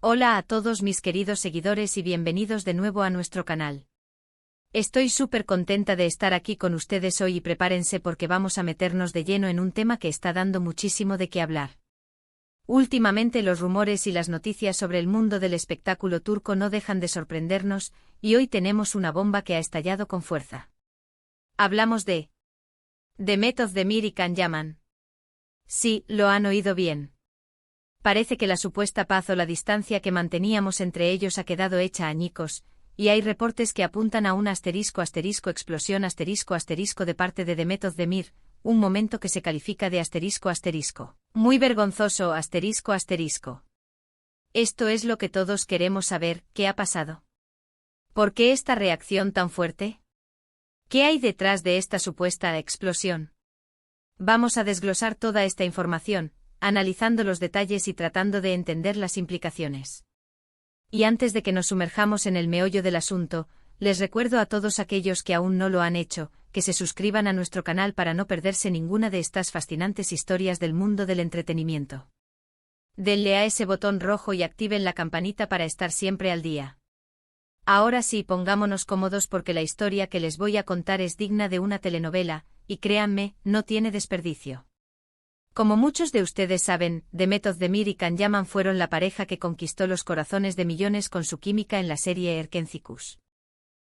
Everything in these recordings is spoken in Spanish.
Hola a todos mis queridos seguidores y bienvenidos de nuevo a nuestro canal. Estoy súper contenta de estar aquí con ustedes hoy y prepárense porque vamos a meternos de lleno en un tema que está dando muchísimo de qué hablar. Últimamente los rumores y las noticias sobre el mundo del espectáculo turco no dejan de sorprendernos, y hoy tenemos una bomba que ha estallado con fuerza. Hablamos de Demet Özdemir y Can Yaman. Sí, lo han oído bien. Parece que la supuesta paz o la distancia que manteníamos entre ellos ha quedado hecha añicos, y hay reportes que apuntan a una explosión de parte de Demet Özdemir, un momento que se califica de muy vergonzoso Esto es lo que todos queremos saber, ¿qué ha pasado? ¿Por qué esta reacción tan fuerte? ¿Qué hay detrás de esta supuesta explosión? Vamos a desglosar toda esta información, analizando los detalles y tratando de entender las implicaciones. Y antes de que nos sumerjamos en el meollo del asunto, les recuerdo a todos aquellos que aún no lo han hecho, que se suscriban a nuestro canal para no perderse ninguna de estas fascinantes historias del mundo del entretenimiento. Denle a ese botón rojo y activen la campanita para estar siempre al día. Ahora sí, pongámonos cómodos porque la historia que les voy a contar es digna de una telenovela, y créanme, no tiene desperdicio. Como muchos de ustedes saben, Demet Özdemir y Can Yaman fueron la pareja que conquistó los corazones de millones con su química en la serie Erkencikus.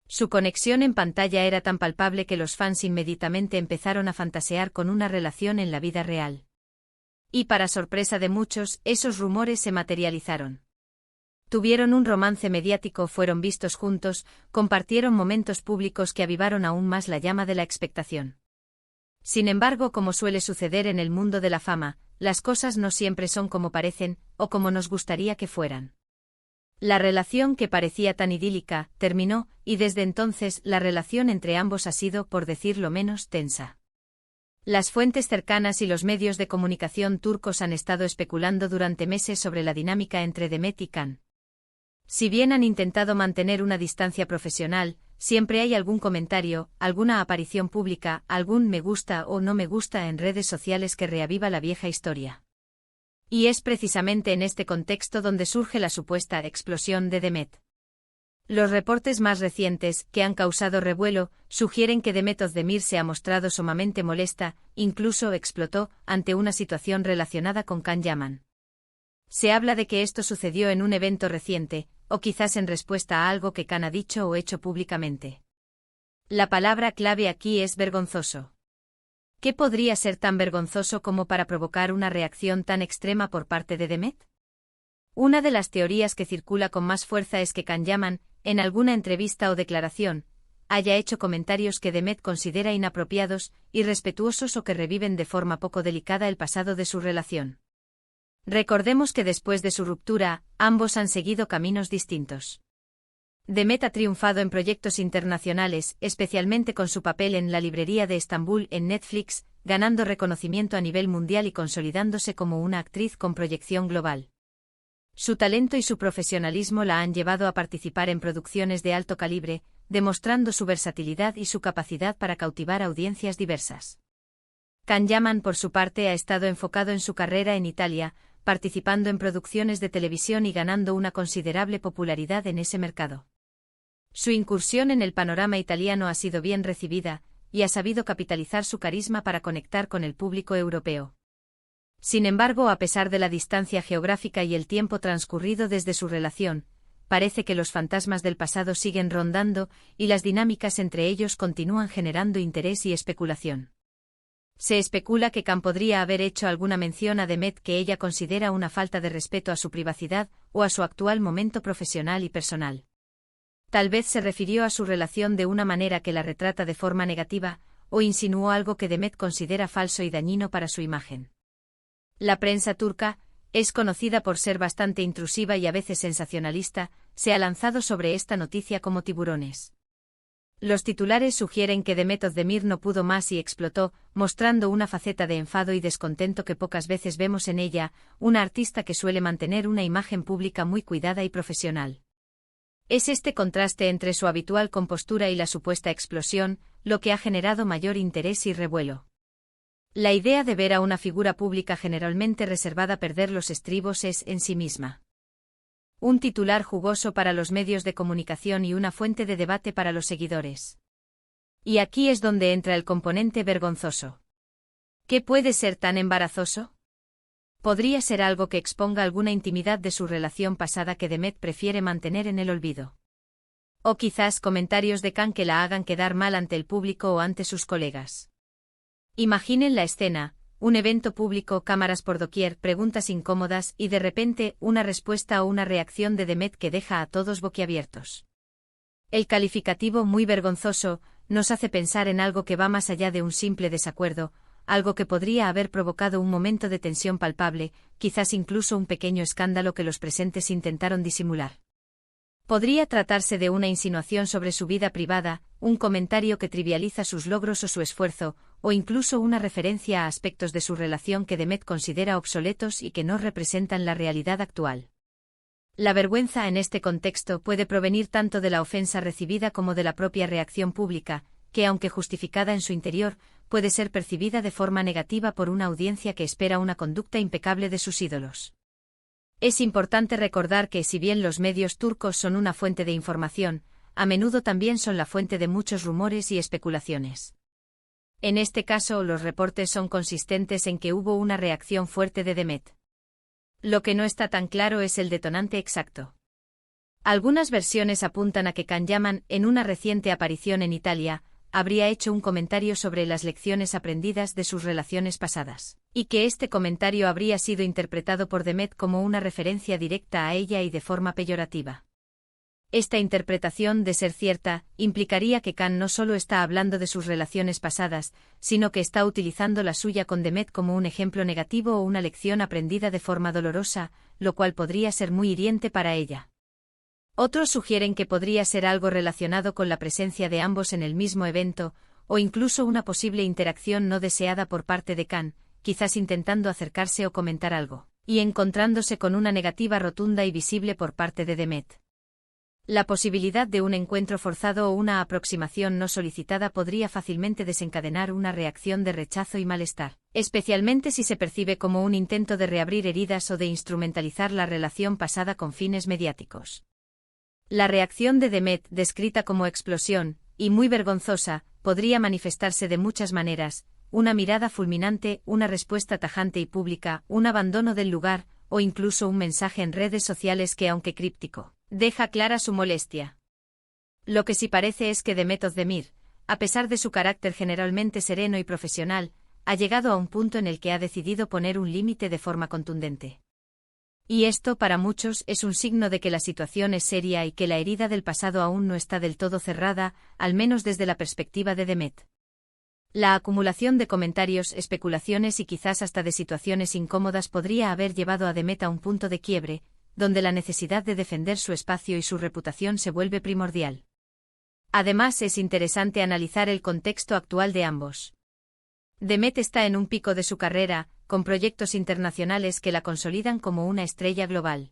Su conexión en pantalla era tan palpable que los fans inmediatamente empezaron a fantasear con una relación en la vida real. Y para sorpresa de muchos, esos rumores se materializaron. Tuvieron un romance mediático, fueron vistos juntos, compartieron momentos públicos que avivaron aún más la llama de la expectación. Sin embargo, como suele suceder en el mundo de la fama, las cosas no siempre son como parecen, o como nos gustaría que fueran. La relación que parecía tan idílica, terminó, y desde entonces la relación entre ambos ha sido, por decirlo menos, tensa. Las fuentes cercanas y los medios de comunicación turcos han estado especulando durante meses sobre la dinámica entre Demet y Can. Si bien han intentado mantener una distancia profesional, siempre hay algún comentario, alguna aparición pública, algún me gusta o no me gusta en redes sociales que reaviva la vieja historia. Y es precisamente en este contexto donde surge la supuesta explosión de Demet. Los reportes más recientes, que han causado revuelo, sugieren que Demet Özdemir se ha mostrado sumamente molesta, incluso explotó, ante una situación relacionada con Can Yaman. Se habla de que esto sucedió en un evento reciente, o quizás en respuesta a algo que Can ha dicho o hecho públicamente. La palabra clave aquí es vergonzoso. ¿Qué podría ser tan vergonzoso como para provocar una reacción tan extrema por parte de Demet? Una de las teorías que circula con más fuerza es que Can Yaman, en alguna entrevista o declaración, haya hecho comentarios que Demet considera inapropiados, irrespetuosos o que reviven de forma poco delicada el pasado de su relación. Recordemos que después de su ruptura, ambos han seguido caminos distintos. Demet ha triunfado en proyectos internacionales, especialmente con su papel en La librería de Estambul en Netflix, ganando reconocimiento a nivel mundial y consolidándose como una actriz con proyección global. Su talento y su profesionalismo la han llevado a participar en producciones de alto calibre, demostrando su versatilidad y su capacidad para cautivar audiencias diversas. Can Yaman, por su parte, ha estado enfocado en su carrera en Italia, participando en producciones de televisión y ganando una considerable popularidad en ese mercado. Su incursión en el panorama italiano ha sido bien recibida, y ha sabido capitalizar su carisma para conectar con el público europeo. Sin embargo, a pesar de la distancia geográfica y el tiempo transcurrido desde su relación, parece que los fantasmas del pasado siguen rondando, y las dinámicas entre ellos continúan generando interés y especulación. Se especula que Can podría haber hecho alguna mención a Demet que ella considera una falta de respeto a su privacidad o a su actual momento profesional y personal. Tal vez se refirió a su relación de una manera que la retrata de forma negativa, o insinuó algo que Demet considera falso y dañino para su imagen. La prensa turca, es conocida por ser bastante intrusiva y a veces sensacionalista, se ha lanzado sobre esta noticia como tiburones. Los titulares sugieren que Demet Özdemir no pudo más y explotó, mostrando una faceta de enfado y descontento que pocas veces vemos en ella, una artista que suele mantener una imagen pública muy cuidada y profesional. Es este contraste entre su habitual compostura y la supuesta explosión, lo que ha generado mayor interés y revuelo. La idea de ver a una figura pública generalmente reservada perder los estribos es, en sí misma, Un titular jugoso para los medios de comunicación y una fuente de debate para los seguidores. Y aquí es donde entra el componente vergonzoso. ¿Qué puede ser tan embarazoso? Podría ser algo que exponga alguna intimidad de su relación pasada que Demet prefiere mantener en el olvido. O quizás comentarios de Khan que la hagan quedar mal ante el público o ante sus colegas. Imaginen la escena, un evento público, cámaras por doquier, preguntas incómodas y de repente una respuesta o una reacción de Demet que deja a todos boquiabiertos. El calificativo muy vergonzoso nos hace pensar en algo que va más allá de un simple desacuerdo, algo que podría haber provocado un momento de tensión palpable, quizás incluso un pequeño escándalo que los presentes intentaron disimular. Podría tratarse de una insinuación sobre su vida privada, un comentario que trivializa sus logros o su esfuerzo, o incluso una referencia a aspectos de su relación que Demet considera obsoletos y que no representan la realidad actual. La vergüenza en este contexto puede provenir tanto de la ofensa recibida como de la propia reacción pública, que aunque justificada en su interior, puede ser percibida de forma negativa por una audiencia que espera una conducta impecable de sus ídolos. Es importante recordar que si bien los medios turcos son una fuente de información, a menudo también son la fuente de muchos rumores y especulaciones. En este caso, los reportes son consistentes en que hubo una reacción fuerte de Demet. Lo que no está tan claro es el detonante exacto. Algunas versiones apuntan a que Khan Yaman, en una reciente aparición en Italia, habría hecho un comentario sobre las lecciones aprendidas de sus relaciones pasadas, y que este comentario habría sido interpretado por Demet como una referencia directa a ella y de forma peyorativa. Esta interpretación, de ser cierta, implicaría que Khan no solo está hablando de sus relaciones pasadas, sino que está utilizando la suya con Demet como un ejemplo negativo o una lección aprendida de forma dolorosa, lo cual podría ser muy hiriente para ella. Otros sugieren que podría ser algo relacionado con la presencia de ambos en el mismo evento, o incluso una posible interacción no deseada por parte de Khan, quizás intentando acercarse o comentar algo, y encontrándose con una negativa rotunda y visible por parte de Demet. La posibilidad de un encuentro forzado o una aproximación no solicitada podría fácilmente desencadenar una reacción de rechazo y malestar, especialmente si se percibe como un intento de reabrir heridas o de instrumentalizar la relación pasada con fines mediáticos. La reacción de Demet, descrita como explosión, y muy vergonzosa, podría manifestarse de muchas maneras: una mirada fulminante, una respuesta tajante y pública, un abandono del lugar, o incluso un mensaje en redes sociales que, aunque críptico, deja clara su molestia. Lo que sí parece es que Demet Özdemir, a pesar de su carácter generalmente sereno y profesional, ha llegado a un punto en el que ha decidido poner un límite de forma contundente. Y esto, para muchos, es un signo de que la situación es seria y que la herida del pasado aún no está del todo cerrada, al menos desde la perspectiva de Demet. La acumulación de comentarios, especulaciones y quizás hasta de situaciones incómodas podría haber llevado a Demet a un punto de quiebre, donde la necesidad de defender su espacio y su reputación se vuelve primordial. Además, es interesante analizar el contexto actual de ambos. Demet está en un pico de su carrera, con proyectos internacionales que la consolidan como una estrella global.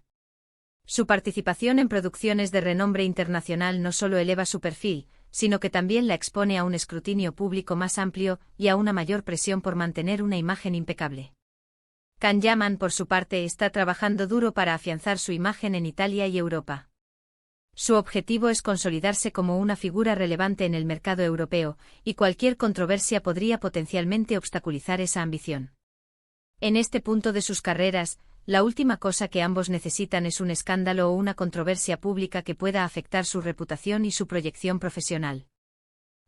Su participación en producciones de renombre internacional no solo eleva su perfil, sino que también la expone a un escrutinio público más amplio y a una mayor presión por mantener una imagen impecable. Khan Yaman, por su parte, está trabajando duro para afianzar su imagen en Italia y Europa. Su objetivo es consolidarse como una figura relevante en el mercado europeo, y cualquier controversia podría potencialmente obstaculizar esa ambición. En este punto de sus carreras, la última cosa que ambos necesitan es un escándalo o una controversia pública que pueda afectar su reputación y su proyección profesional.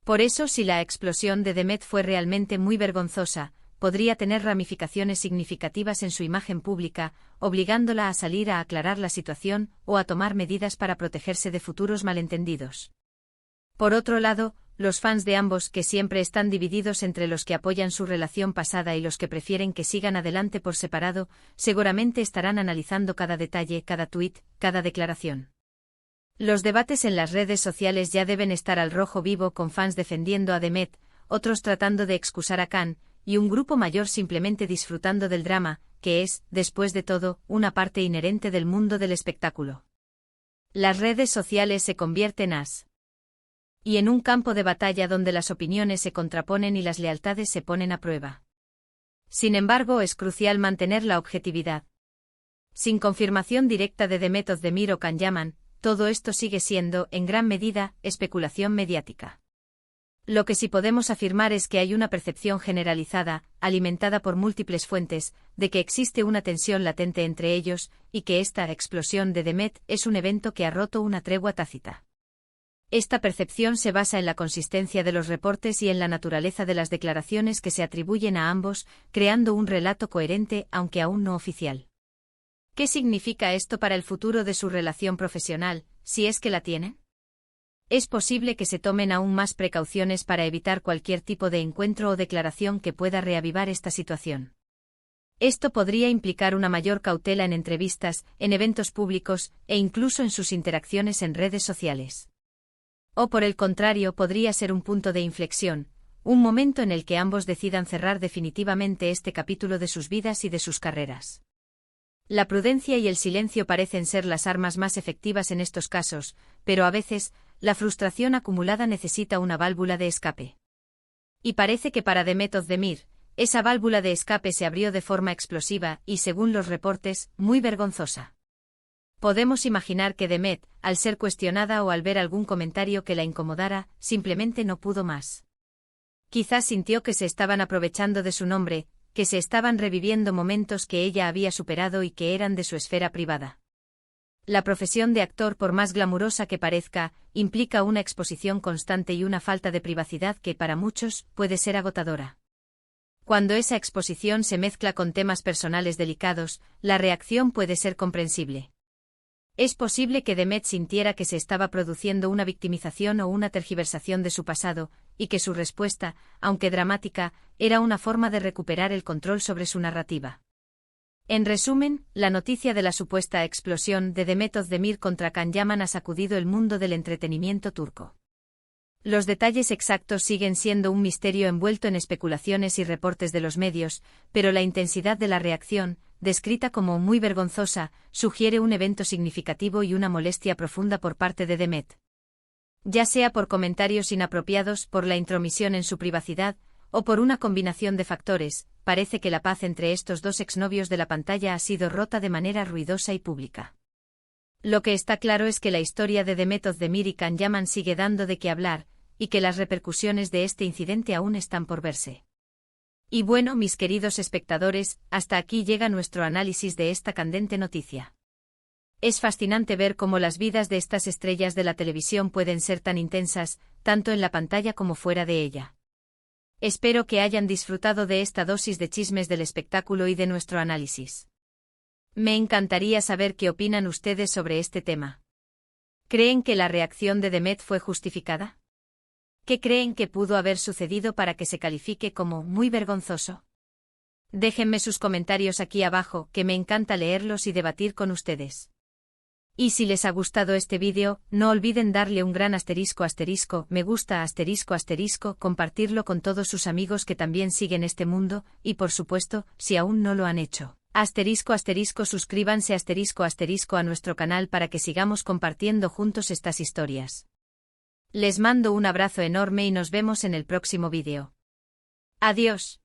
Por eso, si la explosión de Demet fue realmente muy vergonzosa, podría tener ramificaciones significativas en su imagen pública, obligándola a salir a aclarar la situación o a tomar medidas para protegerse de futuros malentendidos. Por otro lado, los fans de ambos, que siempre están divididos entre los que apoyan su relación pasada y los que prefieren que sigan adelante por separado, seguramente estarán analizando cada detalle, cada tuit, cada declaración. Los debates en las redes sociales ya deben estar al rojo vivo, con fans defendiendo a Demet, otros tratando de excusar a Khan, y un grupo mayor simplemente disfrutando del drama, que es, después de todo, una parte inherente del mundo del espectáculo. Las redes sociales se convierten y en un campo de batalla donde las opiniones se contraponen y las lealtades se ponen a prueba. Sin embargo, es crucial mantener la objetividad. Sin confirmación directa de Demet Özdemir o Can Yaman, todo esto sigue siendo, en gran medida, especulación mediática. Lo que sí podemos afirmar es que hay una percepción generalizada, alimentada por múltiples fuentes, de que existe una tensión latente entre ellos, y que esta explosión de Demet es un evento que ha roto una tregua tácita. Esta percepción se basa en la consistencia de los reportes y en la naturaleza de las declaraciones que se atribuyen a ambos, creando un relato coherente aunque aún no oficial. ¿Qué significa esto para el futuro de su relación profesional, si es que la tienen? Es posible que se tomen aún más precauciones para evitar cualquier tipo de encuentro o declaración que pueda reavivar esta situación. Esto podría implicar una mayor cautela en entrevistas, en eventos públicos, e incluso en sus interacciones en redes sociales. O por el contrario, podría ser un punto de inflexión, un momento en el que ambos decidan cerrar definitivamente este capítulo de sus vidas y de sus carreras. La prudencia y el silencio parecen ser las armas más efectivas en estos casos, pero a veces, la frustración acumulada necesita una válvula de escape. Y parece que para Demet Özdemir, esa válvula de escape se abrió de forma explosiva y, según los reportes, muy vergonzosa. Podemos imaginar que Demet, al ser cuestionada o al ver algún comentario que la incomodara, simplemente no pudo más. Quizás sintió que se estaban aprovechando de su nombre, que se estaban reviviendo momentos que ella había superado y que eran de su esfera privada. La profesión de actor, por más glamurosa que parezca, implica una exposición constante y una falta de privacidad que para muchos puede ser agotadora. Cuando esa exposición se mezcla con temas personales delicados, la reacción puede ser comprensible. Es posible que Demet sintiera que se estaba produciendo una victimización o una tergiversación de su pasado, y que su respuesta, aunque dramática, era una forma de recuperar el control sobre su narrativa. En resumen, la noticia de la supuesta explosión de Demet Özdemir contra Can Yaman ha sacudido el mundo del entretenimiento turco. Los detalles exactos siguen siendo un misterio envuelto en especulaciones y reportes de los medios, pero la intensidad de la reacción, descrita como muy vergonzosa, sugiere un evento significativo y una molestia profunda por parte de Demet. Ya sea por comentarios inapropiados, por la intromisión en su privacidad, o por una combinación de factores, parece que la paz entre estos dos exnovios de la pantalla ha sido rota de manera ruidosa y pública. Lo que está claro es que la historia de Demet Özdemir y Can Yaman sigue dando de qué hablar, y que las repercusiones de este incidente aún están por verse. Y bueno, mis queridos espectadores, hasta aquí llega nuestro análisis de esta candente noticia. Es fascinante ver cómo las vidas de estas estrellas de la televisión pueden ser tan intensas, tanto en la pantalla como fuera de ella. Espero que hayan disfrutado de esta dosis de chismes del espectáculo y de nuestro análisis. Me encantaría saber qué opinan ustedes sobre este tema. ¿Creen que la reacción de Demet fue justificada? ¿Qué creen que pudo haber sucedido para que se califique como muy vergonzoso? Déjenme sus comentarios aquí abajo, que me encanta leerlos y debatir con ustedes. Y si les ha gustado este vídeo, no olviden darle un gran me gusta compartirlo con todos sus amigos que también siguen este mundo, y por supuesto, si aún no lo han hecho, suscríbanse a nuestro canal para que sigamos compartiendo juntos estas historias. Les mando un abrazo enorme y nos vemos en el próximo vídeo. Adiós.